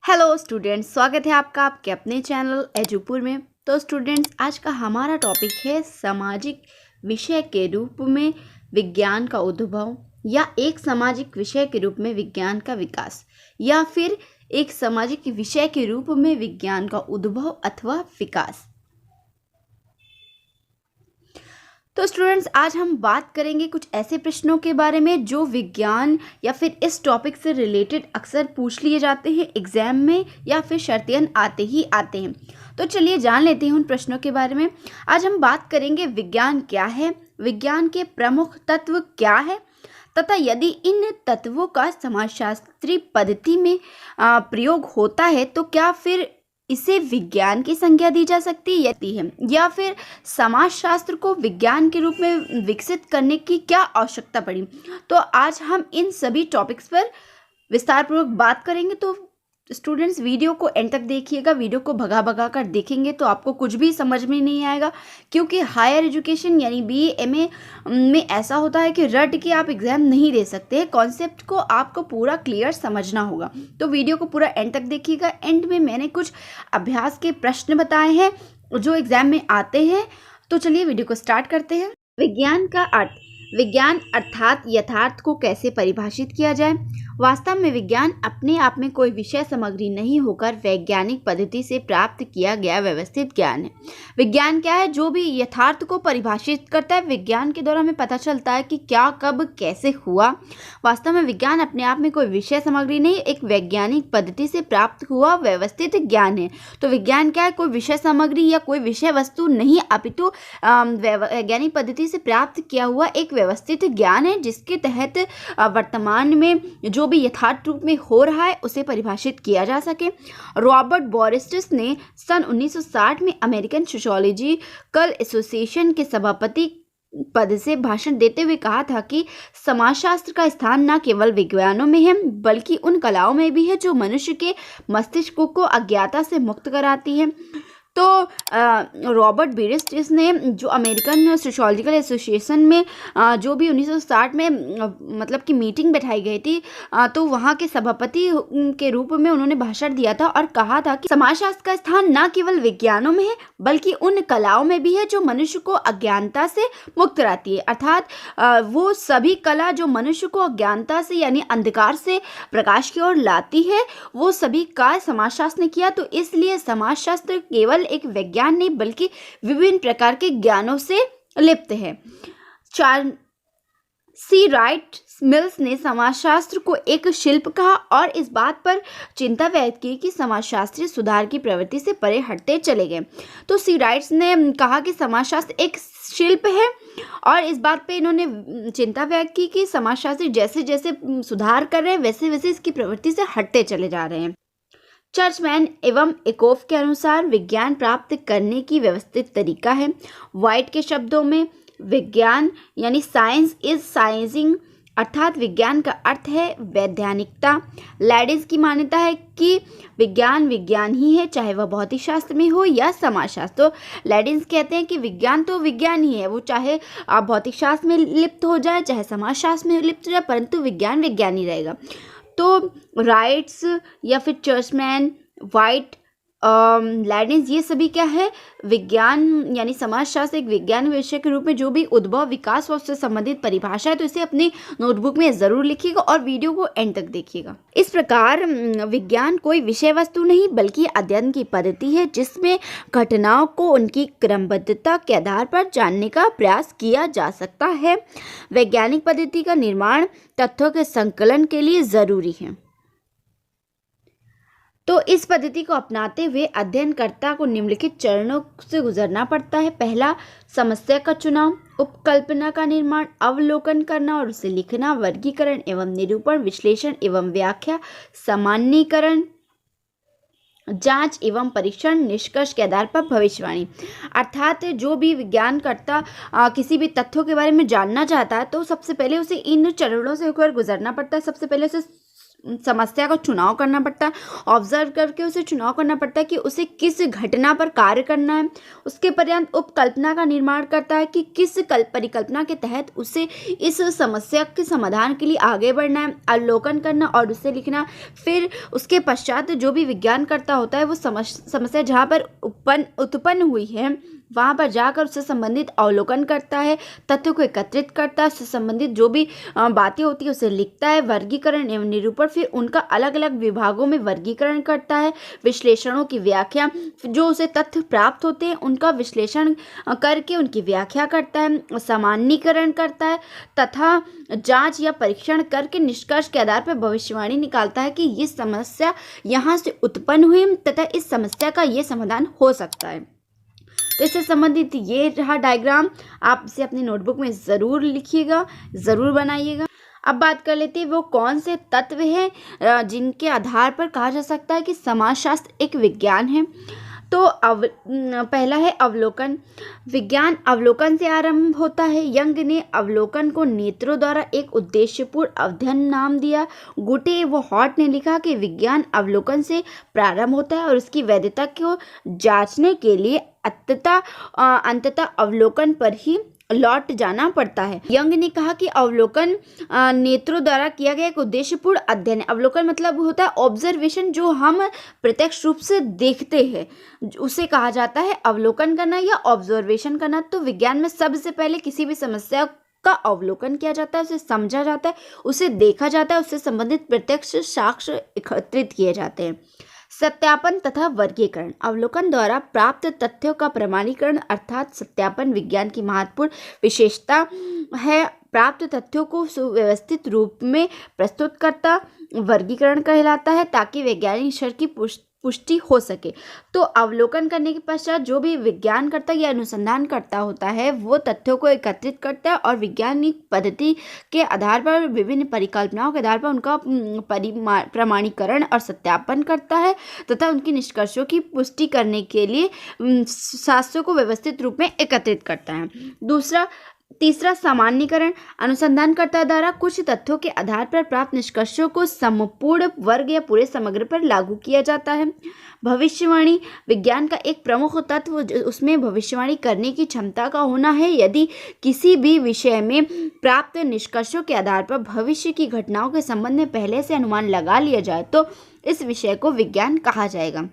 Hello students, स्वागत है आपका आपके अपने चैनल एजुपुर में। तो स्टूडेंट्स, आज का हमारा टॉपिक है सामाजिक विषय के रूप में विज्ञान का उद्भव, या एक सामाजिक विषय के रूप में विज्ञान का विकास, या फिर एक सामाजिक विषय के रूप में विज्ञान का उद्भव अथवा विकास। तो स्टूडेंट्स, आज हम बात करेंगे कुछ ऐसे प्रश्नों के बारे में जो विज्ञान या फिर इस टॉपिक से रिलेटेड अक्सर पूछ लिए जाते हैं एग्जाम में, या फिर शर्तियन आते ही आते हैं। तो चलिए जान लेते हैं उन प्रश्नों के बारे में। आज हम बात करेंगे विज्ञान क्या है, विज्ञान के प्रमुख तत्व क्या है, तथा यदि इन तत्वों का समाजशास्त्री पद्धति में प्रयोग होता है तो क्या फिर इसे विज्ञान की संज्ञा दी जा सकती है, या फिर समाजशास्त्र को विज्ञान के रूप में विकसित करने की क्या आवश्यकता पड़ी। तो आज हम इन सभी टॉपिक्स पर विस्तारपूर्वक बात करेंगे। तो स्टूडेंट्स, वीडियो को एंड तक देखिएगा। वीडियो को भगा भगा कर देखेंगे तो आपको कुछ भी समझ में नहीं आएगा, क्योंकि हायर एजुकेशन यानी BA MA में ऐसा होता है कि रट के आप एग्जाम नहीं दे सकते। कॉन्सेप्ट को आपको पूरा क्लियर समझना होगा। तो वीडियो को पूरा एंड तक देखिएगा। एंड में मैंने कुछ अभ्यास के प्रश्न बताए हैं जो एग्जाम में आते हैं। तो चलिए वीडियो को स्टार्ट करते हैं। विज्ञान का अर्थ। विज्ञान अर्थात यथार्थ को कैसे परिभाषित किया जाए। वास्तव में विज्ञान अपने आप में कोई विषय सामग्री नहीं होकर वैज्ञानिक पद्धति से प्राप्त किया गया व्यवस्थित ज्ञान है। विज्ञान क्या है? जो भी यथार्थ को परिभाषित करता है। विज्ञान के द्वारा हमें पता चलता है कि क्या कब कैसे हुआ। वास्तव में विज्ञान अपने आप में कोई विषय सामग्री नहीं, एक वैज्ञानिक पद्धति से प्राप्त हुआ व्यवस्थित ज्ञान है। तो विज्ञान क्या है? कोई विषय सामग्री या कोई विषय वस्तु नहीं, अपितु वैज्ञानिक पद्धति से प्राप्त किया हुआ एक व्यवस्थित ज्ञान है, जिसके तहत वर्तमान में जो भी यथार्थ रूप में हो रहा है उसे परिभाषित किया जा सके। रॉबर्ट बोरिस्टिस ने सन 1960 में अमेरिकन सोशियोलॉजिकल एसोसिएशन के सभापति पद से भाषण देते हुए कहा था कि समाजशास्त्र का स्थान न केवल विज्ञानों में है बल्कि उन कलाओं में भी है जो मनुष्य के मस्तिष्क को अज्ञाता से मुक्त कराती है। तो रॉबर्ट बोरिस्टिस ने जो अमेरिकन सोशियोलॉजिकल एसोसिएशन में जो भी 1960 में मतलब कि मीटिंग बैठाई गई थी, तो वहाँ के सभापति के रूप में उन्होंने भाषण दिया था और कहा था कि समाजशास्त्र का स्थान न केवल विज्ञानों में है बल्कि उन कलाओं में भी है जो मनुष्य को अज्ञानता से मुक्त कराती है। अर्थात वो सभी कला जो मनुष्य को अज्ञानता से यानी अंधकार से प्रकाश की ओर लाती है, वो सभी कार्य समाजशास्त्र ने किया। तो इसलिए समाजशास्त्र केवल एक विज्ञान नहीं बल्कि विभिन्न प्रकार के ज्ञानों से लिप्त है। C. राइट मिल्स ने समाजशास्त्र को एक शिल्प कहा और इस बात पर चिंता व्यक्त की कि समाजशास्त्री सुधार की प्रवृत्ति से परे हटते चले गए। तो C. राइट्स ने कहा कि समाजशास्त्र एक शिल्प है और इस बात पे इन्होंने चिंता व्यक्त की कि समाजशास्त्री जैसे जैसे सुधार कर रहे हैं वैसे वैसे इसकी प्रवृत्ति से हटते चले जा रहे हैं। चर्चमैन एवं एकोफ के अनुसार विज्ञान प्राप्त करने की व्यवस्थित तरीका है। वाइट के शब्दों में विज्ञान यानी साइंस इज साइंसिंग, अर्थात विज्ञान का अर्थ है वैज्ञानिकता। लैडिस की मान्यता है कि विज्ञान विज्ञान ही है, चाहे वह भौतिक शास्त्र में हो या समाजशास्त्र। तो लैडिस कहते हैं कि विज्ञान तो विज्ञान ही है, वो चाहे आप भौतिक शास्त्र में लिप्त हो जाए चाहे समाजशास्त्र में लिप्त हो जाए, परंतु विज्ञान विज्ञान ही रहेगा। तो राइट्स या फिर चर्चमैन, वाइट, लैडिस, ये सभी क्या है? विज्ञान यानी समाजशास्त्र एक विज्ञान विषय के रूप में जो भी उद्भव विकास और उससे संबंधित परिभाषा है, तो इसे अपनी नोटबुक में ज़रूर लिखिएगा और वीडियो को एंड तक देखिएगा। इस प्रकार विज्ञान कोई विषय वस्तु नहीं बल्कि अध्ययन की पद्धति है जिसमें घटनाओं को उनकी क्रमबद्धता के आधार पर जानने का प्रयास किया जा सकता है। वैज्ञानिक पद्धति का निर्माण तथ्यों के संकलन के लिए ज़रूरी है। तो इस पद्धति को अपनाते हुए अध्ययनकर्ता को निम्नलिखित चरणों से गुजरना पड़ता है। पहला, समस्या का चुनाव, उपकल्पना का निर्माण, अवलोकन करना और उसे लिखना, वर्गीकरण एवं निरूपण, विश्लेषण एवं व्याख्या, सामान्यीकरण, जांच एवं परीक्षण, निष्कर्ष के आधार पर भविष्यवाणी। अर्थात जो भी विज्ञानकर्ता किसी भी तथ्यों के बारे में जानना चाहता है तो सबसे पहले उसे इन चरणों से होकर गुजरना पड़ता है। सबसे पहले उसे समस्या का चुनाव करना पड़ता है, ऑब्जर्व करके उसे चुनाव करना पड़ता है कि उसे किस घटना पर कार्य करना है। उसके पर्यंत उपकल्पना का निर्माण करता है कि किस परिकल्पना के तहत उसे इस समस्या के समाधान के लिए आगे बढ़ना है, अवलोकन करना और उसे लिखना। फिर उसके पश्चात जो भी विज्ञान करता होता है वो समस्या जहाँ पर उत्पन्न हुई है वहाँ पर जाकर उससे संबंधित अवलोकन करता है, तथ्यों को एकत्रित करता है, उससे संबंधित जो भी बातें होती है उसे लिखता है, वर्गीकरण एवं निरूपण, फिर उनका अलग अलग विभागों में वर्गीकरण करता है, विश्लेषणों की व्याख्या, जो उसे तथ्य प्राप्त होते हैं उनका विश्लेषण करके उनकी व्याख्या करता है, सामान्यीकरण करता है तथा जांच या परीक्षण करके निष्कर्ष के आधार पर भविष्यवाणी निकालता है कि ये समस्या यहाँ से उत्पन्न हुई तथा इस समस्या का ये समाधान हो सकता है। तो इससे संबंधित ये रहा डायग्राम, आप इसे अपनी नोटबुक में ज़रूर लिखिएगा, ज़रूर बनाइएगा। अब बात कर लेते हैं वो कौन से तत्व हैं जिनके आधार पर कहा जा सकता है कि समाजशास्त्र एक विज्ञान है। तो पहला है अवलोकन। विज्ञान अवलोकन से आरंभ होता है। यंग ने अवलोकन को नेत्रों द्वारा एक उद्देश्यपूर्ण अध्ययन नाम दिया। गुटे व हॉट ने लिखा कि विज्ञान अवलोकन से प्रारंभ होता है और उसकी वैधता को जांचने के लिए अंततः अवलोकन पर ही लौट जाना पड़ता है। यंग ने कहा कि अवलोकन नेत्रों द्वारा किया गया एक उद्देश्यपूर्ण अध्ययन है। अवलोकन मतलब होता है ऑब्जर्वेशन, जो हम प्रत्यक्ष रूप से देखते हैं उसे कहा जाता है अवलोकन करना या ऑब्जर्वेशन करना। तो विज्ञान में सबसे पहले किसी भी समस्या का अवलोकन किया जाता है, उसे समझा जाता है, उसे देखा जाता है, उससे संबंधित प्रत्यक्ष साक्ष्य एकत्रित किए जाते हैं। सत्यापन तथा वर्गीकरण। अवलोकन द्वारा प्राप्त तथ्यों का प्रमाणीकरण अर्थात सत्यापन विज्ञान की महत्वपूर्ण विशेषता है। प्राप्त तथ्यों को सुव्यवस्थित रूप में प्रस्तुत करता वर्गीकरण कहलाता है ताकि वैज्ञानिक स्तर की पुष्टि हो सके। तो अवलोकन करने के पश्चात जो भी विज्ञान करता या अनुसंधान करता होता है वो तथ्यों को एकत्रित करता है और वैज्ञानिक पद्धति के आधार पर विभिन्न परिकल्पनाओं के आधार पर उनका प्रमाणीकरण और सत्यापन करता है तथा उनकी निष्कर्षों की पुष्टि करने के लिए साक्ष्यों को व्यवस्थित रूप में एकत्रित करता है। तीसरा सामान्यीकरण। अनुसंधानकर्ता द्वारा कुछ तथ्यों के आधार पर प्राप्त निष्कर्षों को संपूर्ण वर्ग या पूरे समग्र पर लागू किया जाता है। भविष्यवाणी। विज्ञान का एक प्रमुख तत्व उसमें भविष्यवाणी करने की क्षमता का होना है। यदि किसी भी विषय में प्राप्त निष्कर्षों के आधार पर भविष्य की घटनाओं के संबंध में पहले से अनुमान लगा लिया जाए तो इस विषय को विज्ञान कहा जाएगा।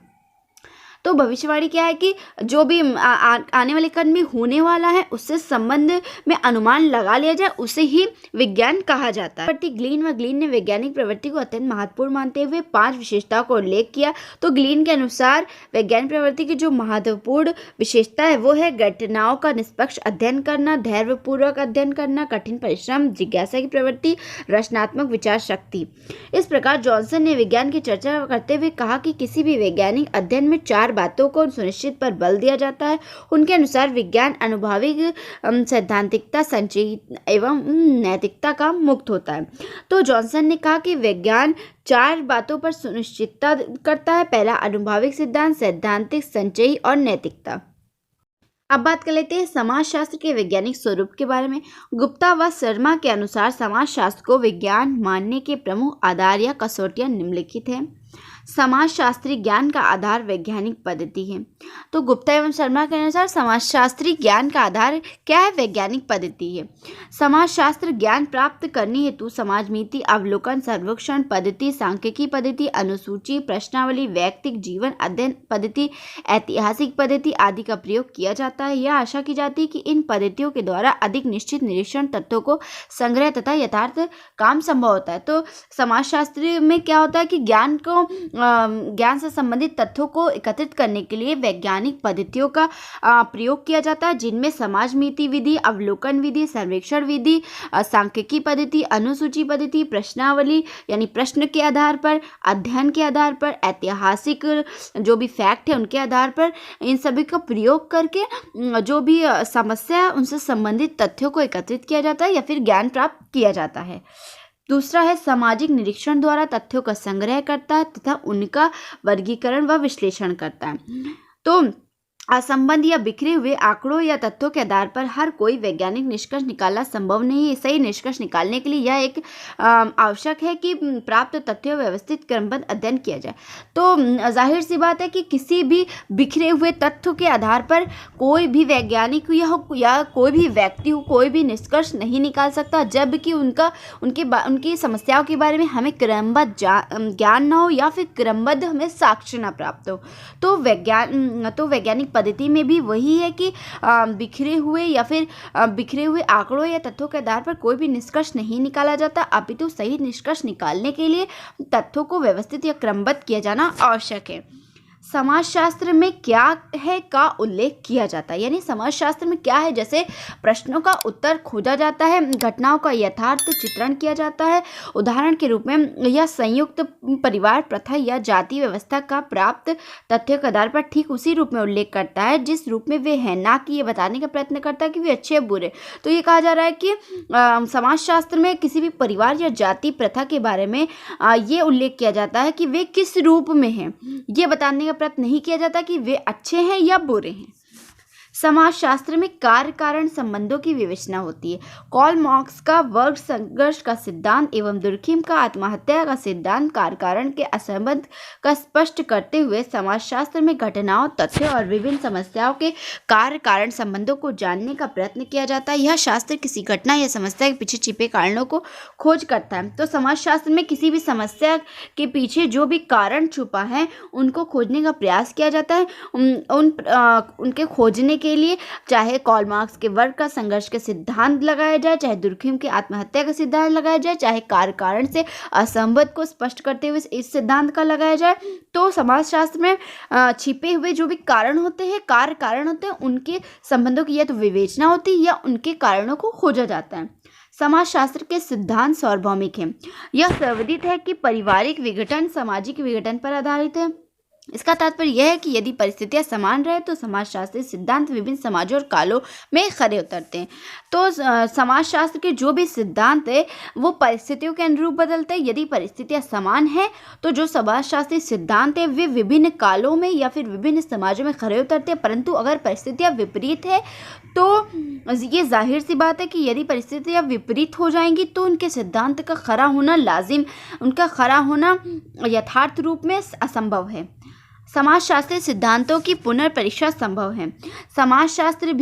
तो भविष्यवाणी क्या है कि जो भी आने वाले काल में होने वाला है उससे संबंध में अनुमान लगा लिया जाए उसे ही विज्ञान कहा जाता है। प्रवृत्ति। ग्लीन व ग्लीन ने वैज्ञानिक प्रवृत्ति को अत्यंत महत्वपूर्ण मानते हुए 5 विशेषताओं का उल्लेख किया। तो ग्लीन के अनुसार वैज्ञानिक प्रवृत्ति की जो महत्वपूर्ण विशेषता है वो है घटनाओं का निष्पक्ष अध्ययन करना, धैर्यपूर्वक अध्ययन करना, कठिन परिश्रम, जिज्ञासा की प्रवृत्ति, रचनात्मक विचार शक्ति। इस प्रकार जॉनसन ने विज्ञान की चर्चा करते हुए कहा कि किसी भी वैज्ञानिक अध्ययन में 4 बातों को सुनिश्चित पर बल दिया जाता है। उनके अनुसार विज्ञान अनुभाविक, सैद्धांतिकता, संचयी एवं नैतिकता का मुक्त होता है। तो जॉनसन ने कहा कि विज्ञान 4 बातों पर सुनिश्चितता करता है। पहला अनुभाविक सिद्धांत, सैद्धांतिक, संचयी और नैतिकता। अब बात कर लेते हैं समाजशास्त्र के वैज्ञानिक स्वरूप के बारे में। गुप्ता व शर्मा के अनुसार समाजशास्त्र को विज्ञान मानने के प्रमुख आधार या कसौटियां निम्नलिखित हैं। समाजशास्त्री ज्ञान का आधार वैज्ञानिक पद्धति है। तो गुप्ता एवं शर्मा के अनुसार समाजशास्त्री ज्ञान का आधार क्या है? वैज्ञानिक पद्धति है। समाजशास्त्र ज्ञान प्राप्त करने हेतु समाजमिति, अवलोकन, सर्वेक्षण पद्धति, सांख्यिकी पद्धति, अनुसूची, प्रश्नावली, वैयक्तिक जीवन अध्ययन पद्धति, ऐतिहासिक पद्धति आदि का प्रयोग किया जाता है। यह आशा की जाती है कि इन पद्धतियों के द्वारा अधिक निश्चित निरीक्षण तथ्यों को संग्रह तथा यथार्थ काम संभव होता है। तो समाजशास्त्र में क्या होता है कि ज्ञान से संबंधित तथ्यों को एकत्रित करने के लिए वैज्ञानिक पद्धतियों का प्रयोग किया जाता है, जिनमें समाजमिति विधि, अवलोकन विधि, सर्वेक्षण विधि, सांख्यिकी पद्धति, अनुसूची पद्धति, प्रश्नावली यानी प्रश्न के आधार पर, अध्ययन के आधार पर, ऐतिहासिक जो भी फैक्ट है उनके आधार पर, इन सभी का प्रयोग करके जो भी समस्या है उनसे संबंधित तथ्यों को एकत्रित किया जाता है या फिर ज्ञान प्राप्त किया जाता है। दूसरा है सामाजिक निरीक्षण द्वारा तथ्यों का संग्रह करता है तथा उनका वर्गीकरण व विश्लेषण करता है। तो असंबद्ध या बिखरे हुए आंकड़ों या तथ्यों के आधार पर हर कोई वैज्ञानिक निष्कर्ष निकालना संभव नहीं है। सही निष्कर्ष निकालने के लिए यह एक आवश्यक है कि प्राप्त तथ्यों व्यवस्थित क्रमबद्ध अध्ययन किया जाए। तो जाहिर सी बात है कि किसी भी बिखरे हुए तथ्यों के आधार पर कोई भी वैज्ञानिक या कोई भी व्यक्ति हो कोई भी निष्कर्ष नहीं निकाल सकता, जबकि उनकी समस्याओं के बारे में हमें क्रमबद्ध ज्ञान न हो या फिर क्रमबद्ध हमें साक्ष्य न प्राप्त हो। तो वैज्ञानिक पद्धति में भी वही है कि बिखरे हुए आंकड़ों या तथ्यों के आधार पर कोई भी निष्कर्ष नहीं निकाला जाता, अपितु सही निष्कर्ष निकालने के लिए तथ्यों को व्यवस्थित या क्रमबद्ध किया जाना आवश्यक है। समाजशास्त्र में क्या है का उल्लेख किया जाता है, यानी समाजशास्त्र में क्या है, जैसे प्रश्नों का उत्तर खोजा जाता है, घटनाओं का यथार्थ चित्रण किया जाता है। उदाहरण के रूप में यह संयुक्त परिवार प्रथा या जाति व्यवस्था का प्राप्त तथ्यों के आधार पर ठीक उसी रूप में उल्लेख करता है जिस रूप में वे हैं, ना कि ये बताने का प्रयत्न करता है कि वे अच्छे या बुरे। तो ये कहा जा रहा है कि समाजशास्त्र में किसी भी परिवार या जाति प्रथा के बारे में ये उल्लेख किया जाता है कि वे किस रूप में हैं, ये बताने का प्रयत्न नहीं किया जाता कि वे अच्छे हैं या बुरे हैं। समाजशास्त्र में कार्य कारण संबंधों की विवेचना होती है। कार्ल मार्क्स का वर्ग संघर्ष का सिद्धांत एवं दुर्खिम का आत्महत्या का सिद्धांत कार्य कारण के असंबंध का स्पष्ट करते हुए समाजशास्त्र में घटनाओं, तथ्यों और विभिन्न समस्याओं के कार्य कारण संबंधों को जानने का प्रयत्न किया जाता है। यह शास्त्र किसी घटना या समस्या के पीछे छिपे कारणों को खोज करता है। तो समाजशास्त्र में किसी भी समस्या के पीछे जो भी कारण छुपा है उनको खोजने का प्रयास किया जाता है। उनके खोजने के लिए चाहे कार्ल मार्क्स के वर्ग का संघर्ष के सिद्धांत लगाया जाए, चाहे दुर्खिम के आत्महत्या का सिद्धांत लगाया जाए, चाहे कार्य कारण से असंबद्ध को स्पष्ट करते हुए इस सिद्धांत का लगाया जाए। तो समाजशास्त्र में छिपे हुए जो भी कारण होते हैं, कार्य कारण होते हैं, उनके संबंधों की या तो विवेचना होती है या उनके कारणों को खोजा जाता है। समाजशास्त्र के सिद्धांत सार्वभौमिक हैं। यह सर्वविदित है कि पारिवारिक विघटन सामाजिक विघटन पर आधारित है। इसका तात्पर्य यह है कि यदि परिस्थितियां समान रहे तो समाजशास्त्री सिद्धांत विभिन्न समाजों और कालों में खरे उतरते हैं। तो समाजशास्त्र के जो भी सिद्धांत है वो परिस्थितियों के अनुरूप बदलते हैं। यदि परिस्थितियां समान हैं तो जो समाजशास्त्री सिद्धांत है वे विभिन्न कालों में या फिर विभिन्न समाजों में खरे उतरते हैं। परंतु अगर परिस्थितियां विपरीत है तो ये जाहिर सी बात है कि यदि परिस्थितियां विपरीत हो जाएंगी तो उनके सिद्धांत का खरा होना उनका खरा होना यथार्थ रूप में असंभव है। समाजशास्त्री सिद्धांतों की पुनर्परीक्षा संभव है। समाजशास्त्र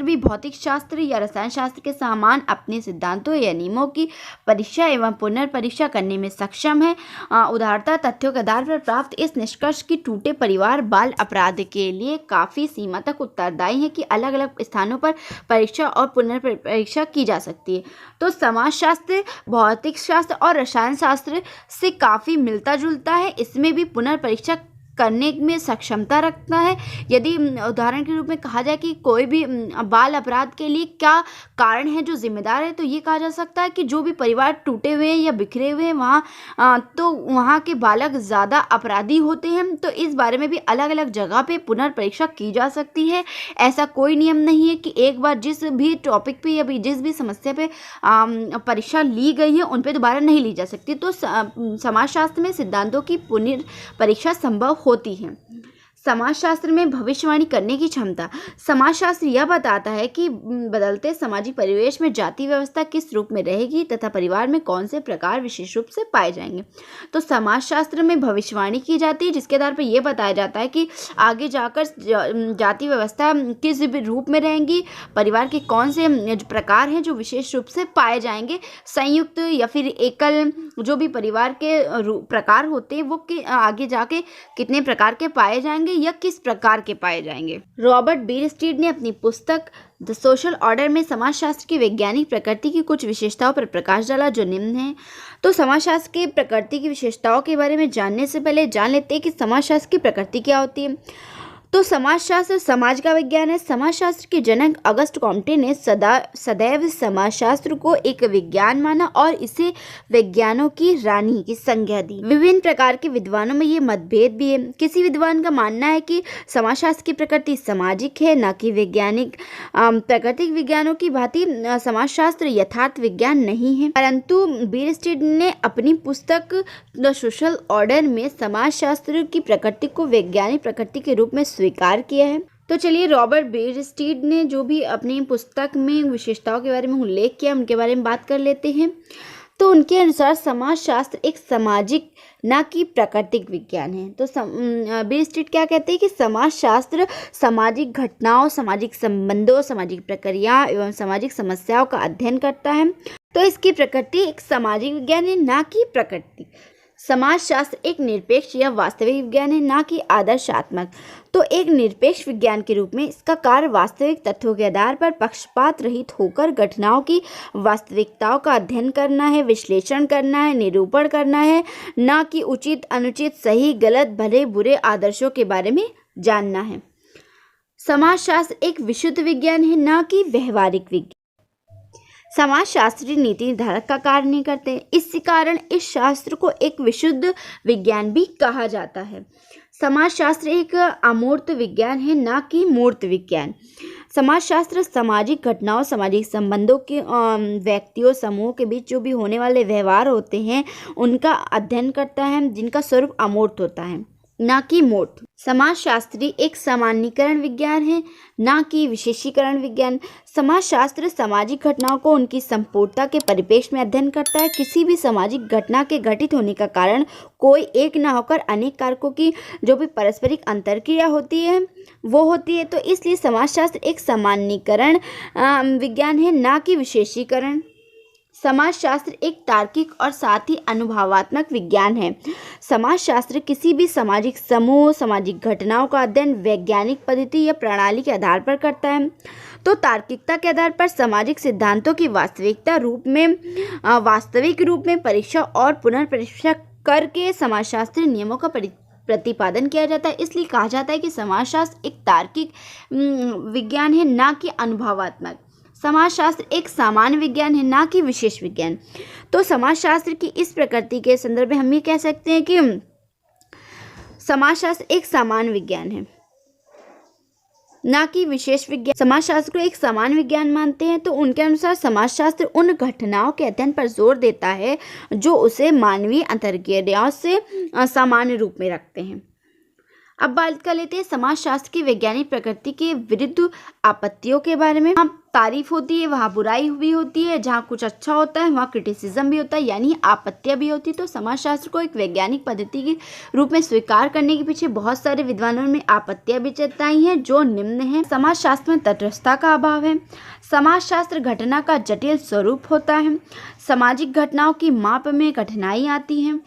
भी भौतिक शास्त्र या रसायन शास्त्र के समान अपने सिद्धांतों या नियमों की परीक्षा एवं पुनर्परीक्षा करने में सक्षम है। उदाहरणतः तथ्यों के आधार पर प्राप्त इस निष्कर्ष की टूटे परिवार बाल अपराध के लिए काफ़ी सीमा तक उत्तरदायी है कि अलग अलग स्थानों पर परीक्षा और पुनर्परीक्षा की जा सकती है। तो समाजशास्त्र भौतिक शास्त्र और रसायन शास्त्र से काफ़ी मिलता जुलता है। इसमें भी पुनर्परीक्षा करने में सक्षमता रखता है। यदि उदाहरण के रूप में कहा जाए कि कोई भी बाल अपराध के लिए क्या कारण है जो जिम्मेदार है, तो ये कहा जा सकता है कि जो भी परिवार टूटे हुए हैं या बिखरे हुए हैं वहाँ के बालक ज़्यादा अपराधी होते हैं। तो इस बारे में भी अलग अलग जगह पे पुनर्परीक्षा की जा सकती है। ऐसा कोई नियम नहीं है कि एक बार जिस भी टॉपिक पे या जिस भी समस्या पे परीक्षा ली गई है उन पे दोबारा नहीं ली जा सकती। तो समाजशास्त्र में सिद्धांतों की पुनर्परीक्षा संभव होती है। समाजशास्त्र में भविष्यवाणी करने की क्षमता। समाजशास्त्र यह बताता है कि बदलते सामाजिक परिवेश में जाति व्यवस्था किस रूप में रहेगी तथा परिवार में कौन से प्रकार विशेष रूप से पाए जाएंगे। तो समाजशास्त्र में भविष्यवाणी की जाती है जिसके आधार पर यह बताया जाता है कि आगे जाकर जाति व्यवस्था किस रूप में रहेंगी, परिवार के कौन से प्रकार हैं जो विशेष रूप से पाए जाएंगे, संयुक्त या फिर एकल जो भी परिवार के प्रकार होते हैं वो आगे जाके कितने प्रकार के पाए जाएंगे या किस प्रकार के पाए जाएंगे। रॉबर्ट बीरस्टीड ने अपनी पुस्तक द सोशल ऑर्डर में समाजशास्त्र की वैज्ञानिक प्रकृति की कुछ विशेषताओं पर प्रकाश डाला जो निम्न है। तो समाजशास्त्र की प्रकृति की विशेषताओं के बारे में जानने से पहले जान लेते हैं कि समाजशास्त्र की प्रकृति क्या होती है। तो समाजशास्त्र समाज का विज्ञान है। समाजशास्त्र के जनक अगस्त कॉम्टे ने सदैव समाजशास्त्र को एक विज्ञान माना और इसे विज्ञानों की रानी की संज्ञा दी। विभिन्न प्रकार के विद्वानों में ये मतभेद भी है। किसी विद्वान का मानना है कि समाजशास्त्र की प्रकृति सामाजिक है, न कि वैज्ञानिक। प्राकृतिक विज्ञानों की भांति समाजशास्त्र यथार्थ विज्ञान नहीं है, परंतु बीयरस्टेड ने अपनी पुस्तक द सोशल ऑर्डर में समाजशास्त्र की प्रकृति को वैज्ञानिक प्रकृति के रूप में स्वीकार किया है। तो चलिए, रॉबर्ट बीयरस्टेड ने जो भी अपनी पुस्तक में विशेषताओं के बारे में उल्लेख किया, उनके बारे में बात कर लेते हैं। तो उनके अनुसार समाजशास्त्र एक सामाजिक न कि प्राकृतिक विज्ञान है। तो बीयरस्टेड क्या कहते हैं कि समाजशास्त्र सामाजिक घटनाओं, सामाजिक संबंधों, सामाजिक प्रक्रिया एवं सामाजिक समस्याओं का अध्ययन करता है। तो इसकी प्रकृति एक सामाजिक विज्ञान है, न कि प्राकृतिक। समाजशास्त्र एक निरपेक्ष या वास्तविक विज्ञान है, न कि आदर्शात्मक। तो एक निरपेक्ष विज्ञान के रूप में इसका कार्य वास्तविक तथ्यों के आधार पर पक्षपात रहित होकर घटनाओं की वास्तविकताओं का अध्ययन करना है, विश्लेषण करना है, निरूपण करना है, न कि उचित अनुचित, सही गलत, भले बुरे आदर्शों के बारे में जानना है। समाजशास्त्र एक विशुद्ध विज्ञान है, न कि व्यवहारिक विज्ञान। समाजशास्त्री नीति निर्धारक का कार्य नहीं करते, इस कारण इस शास्त्र को एक विशुद्ध विज्ञान भी कहा जाता है। समाजशास्त्र एक अमूर्त विज्ञान है, न कि मूर्त विज्ञान। समाजशास्त्र सामाजिक घटनाओं, सामाजिक संबंधों के व्यक्तियों, समूहों के बीच जो भी होने वाले व्यवहार होते हैं उनका अध्ययन करता है, जिनका स्वरूप अमूर्त होता है, न कि मूर्त। समाजशास्त्री एक सामान्यीकरण विज्ञान है, न कि विशेषीकरण विज्ञान। समाजशास्त्र सामाजिक घटनाओं को उनकी संपूर्णता के परिप्रेक्ष्य में अध्ययन करता है। किसी भी सामाजिक घटना के घटित होने का कारण कोई एक न होकर अनेक कारकों की जो भी पारस्परिक अंतरक्रिया होती है वो होती है। तो इसलिए समाजशास्त्र एक सामान्यीकरण विज्ञान है, न कि विशेषीकरण। समाजशास्त्र एक तार्किक और साथ ही अनुभवात्मक विज्ञान है। समाजशास्त्र किसी भी सामाजिक समूह, सामाजिक घटनाओं का अध्ययन वैज्ञानिक पद्धति या प्रणाली के आधार पर करता है। तो तार्किकता के आधार पर सामाजिक सिद्धांतों की वास्तविक रूप में परीक्षा और पुनर्परीक्षा करके समाजशास्त्री नियमों का प्रतिपादन किया जाता है। इसलिए कहा जाता है कि समाजशास्त्र एक तार्किक विज्ञान है, न कि अनुभवात्मक। समाजशास्त्र एक सामान्य विज्ञान है, न कि विशेष विज्ञान। तो समाजशास्त्र की इस प्रकृति के संदर्भ में हम ये कह सकते हैं कि समाजशास्त्र एक सामान्य विज्ञान है, न कि विशेष विज्ञान। समाजशास्त्र को एक सामान्य विज्ञान मानते हैं। तो उनके अनुसार समाजशास्त्र उन घटनाओं के अध्ययन पर जोर देता है जो उसे मानवीय अंतर्क्रियाओं से सामान्य रूप में रखते हैं। अब बात कर लेते हैं समाजशास्त्र की वैज्ञानिक प्रकृति के विरुद्ध आपत्तियों के बारे में। जहाँ तारीफ होती है वहाँ बुराई भी होती है, जहाँ कुछ अच्छा होता है वहाँ क्रिटिसिज्म भी होता है, यानी आपत्तियाँ भी होती है। तो समाजशास्त्र को एक वैज्ञानिक पद्धति के रूप में स्वीकार करने के पीछे बहुत सारे विद्वानों ने आपत्तियाँ भी जताई हैं, जो निम्न है। समाजशास्त्र में तटस्थता का अभाव है। समाजशास्त्र घटना का जटिल स्वरूप होता है। सामाजिक घटनाओं की माप में कठिनाई आती है।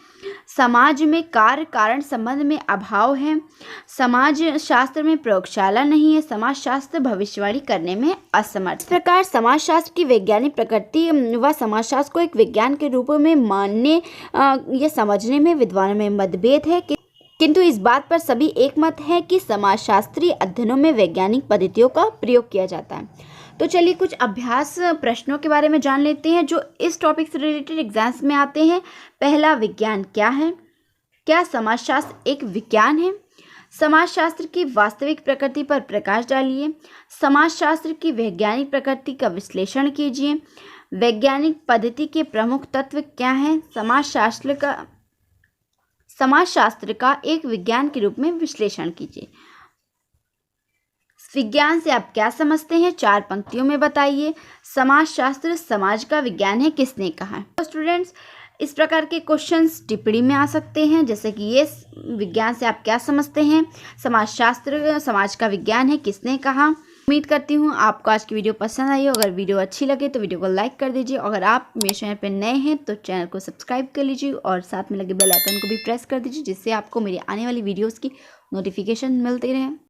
समाज में कार्य कारण संबंध में अभाव है। समाज शास्त्र में प्रयोगशाला नहीं है। समाजशास्त्र भविष्यवाणी करने में असमर्थ। इस प्रकार समाजशास्त्र की वैज्ञानिक प्रकृति व समाजशास्त्र को एक विज्ञान के रूप में मानने या समझने में विद्वानों में मतभेद है, किंतु इस बात पर सभी एकमत है कि समाजशास्त्रीय अध्ययनों में वैज्ञानिक पद्धतियों का प्रयोग किया जाता है। तो चलिए कुछ अभ्यास प्रश्नों के बारे में जान लेते हैं जो इस टॉपिक से रिलेटेड एग्जाम्स में आते हैं। पहला, विज्ञान क्या है? क्या समाजशास्त्र एक विज्ञान है? समाजशास्त्र की वास्तविक प्रकृति पर प्रकाश डालिए। समाजशास्त्र की वैज्ञानिक प्रकृति का विश्लेषण कीजिए। वैज्ञानिक पद्धति के प्रमुख तत्व क्या हैं? समाजशास्त्र का एक विज्ञान के रूप में विश्लेषण कीजिए। विज्ञान से आप क्या समझते हैं? 4 पंक्तियों में बताइए। समाजशास्त्र समाज का विज्ञान है, किसने कहा है? तो स्टूडेंट्स, इस प्रकार के क्वेश्चंस टिप्पणी में आ सकते हैं, जैसे कि ये विज्ञान से आप क्या समझते हैं? समाजशास्त्र समाज का विज्ञान है, किसने कहा? उम्मीद करती हूँ आपको आज की वीडियो पसंद आई हो। अगर वीडियो अच्छी लगे तो वीडियो को लाइक कर दीजिए। अगर आप मेरे चैनल पर नए हैं तो चैनल को सब्सक्राइब कर लीजिए और साथ में लगे बेल आइकन को भी प्रेस कर दीजिए, जिससे आपको मेरी आने वाली वीडियोज़ की नोटिफिकेशन मिलती रहे।